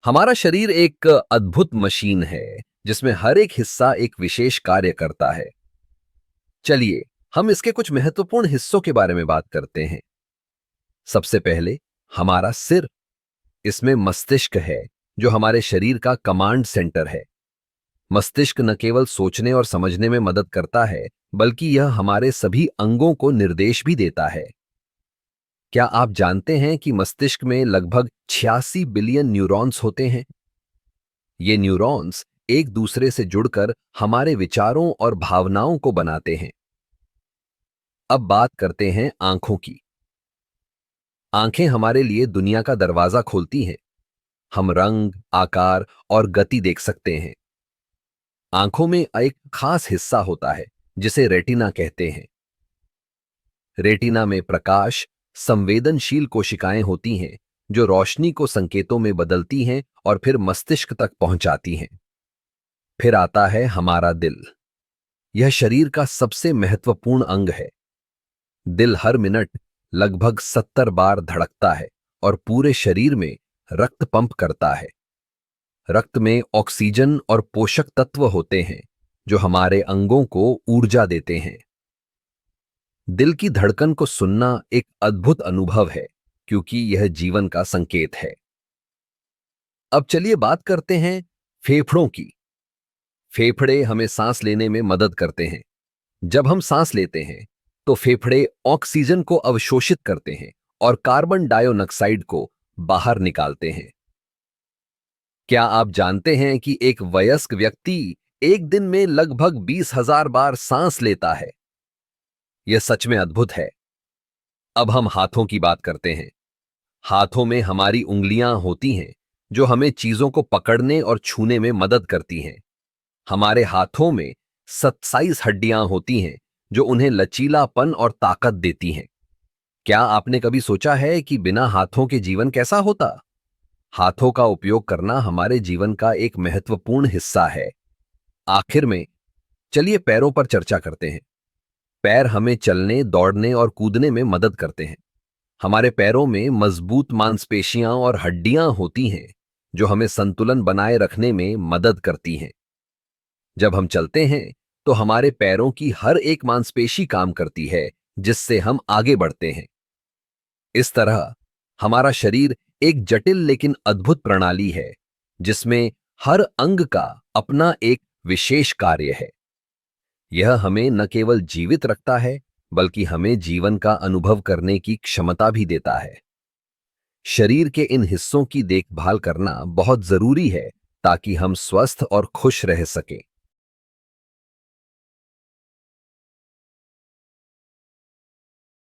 हमारा शरीर एक अद्भुत मशीन है जिसमें हर एक हिस्सा एक विशेष कार्य करता है। चलिए हम इसके कुछ महत्वपूर्ण हिस्सों के बारे में बात करते हैं। सबसे पहले हमारा सिर। इसमें मस्तिष्क है जो हमारे शरीर का कमांड सेंटर है। मस्तिष्क न केवल सोचने और समझने में मदद करता है बल्कि यह हमारे सभी अंगों को निर्देश भी देता है। क्या आप जानते हैं कि मस्तिष्क में लगभग 86 बिलियन न्यूरॉन्स होते हैं? ये न्यूरॉन्स एक दूसरे से जुड़कर हमारे विचारों और भावनाओं को बनाते हैं। अब बात करते हैं आंखों की। आंखें हमारे लिए दुनिया का दरवाजा खोलती हैं। हम रंग, आकार और गति देख सकते हैं। आंखों में एक खास हिस्सा होता है जिसे रेटिना कहते हैं। रेटिना में प्रकाश संवेदनशील कोशिकाएं होती हैं जो रोशनी को संकेतों में बदलती हैं और फिर मस्तिष्क तक पहुंचाती हैं। फिर आता है हमारा दिल। यह शरीर का सबसे महत्वपूर्ण अंग है। दिल हर मिनट लगभग 70 बार धड़कता है और पूरे शरीर में रक्त पंप करता है। रक्त में ऑक्सीजन और पोषक तत्व होते हैं जो हमारे अंगों को ऊर्जा देते हैं। दिल की धड़कन को सुनना एक अद्भुत अनुभव है क्योंकि यह जीवन का संकेत है। अब चलिए बात करते हैं फेफड़ों की। फेफड़े हमें सांस लेने में मदद करते हैं। जब हम सांस लेते हैं तो फेफड़े ऑक्सीजन को अवशोषित करते हैं और कार्बन डाइऑक्साइड को बाहर निकालते हैं। क्या आप जानते हैं कि एक वयस्क व्यक्ति एक दिन में लगभग 20,000 बार सांस लेता है? यह सच में अद्भुत है। अब हम हाथों की बात करते हैं। हाथों में हमारी उंगलियां होती हैं जो हमें चीजों को पकड़ने और छूने में मदद करती हैं। हमारे हाथों में 27 हड्डियां होती हैं जो उन्हें लचीलापन और ताकत देती हैं। क्या आपने कभी सोचा है कि बिना हाथों के जीवन कैसा होता? हाथों का उपयोग करना हमारे जीवन का एक महत्वपूर्ण हिस्सा है। आखिर में चलिए पैरों पर चर्चा करते हैं। पैर हमें चलने, दौड़ने और कूदने में मदद करते हैं। हमारे पैरों में मजबूत मांसपेशियां और हड्डियां होती हैं जो हमें संतुलन बनाए रखने में मदद करती हैं। जब हम चलते हैं तो हमारे पैरों की हर एक मांसपेशी काम करती है जिससे हम आगे बढ़ते हैं। इस तरह हमारा शरीर एक जटिल लेकिन अद्भुत प्रणाली है जिसमें हर अंग का अपना एक विशेष कार्य है। यह हमें न केवल जीवित रखता है बल्कि हमें जीवन का अनुभव करने की क्षमता भी देता है। शरीर के इन हिस्सों की देखभाल करना बहुत जरूरी है ताकि हम स्वस्थ और खुश रह सकें।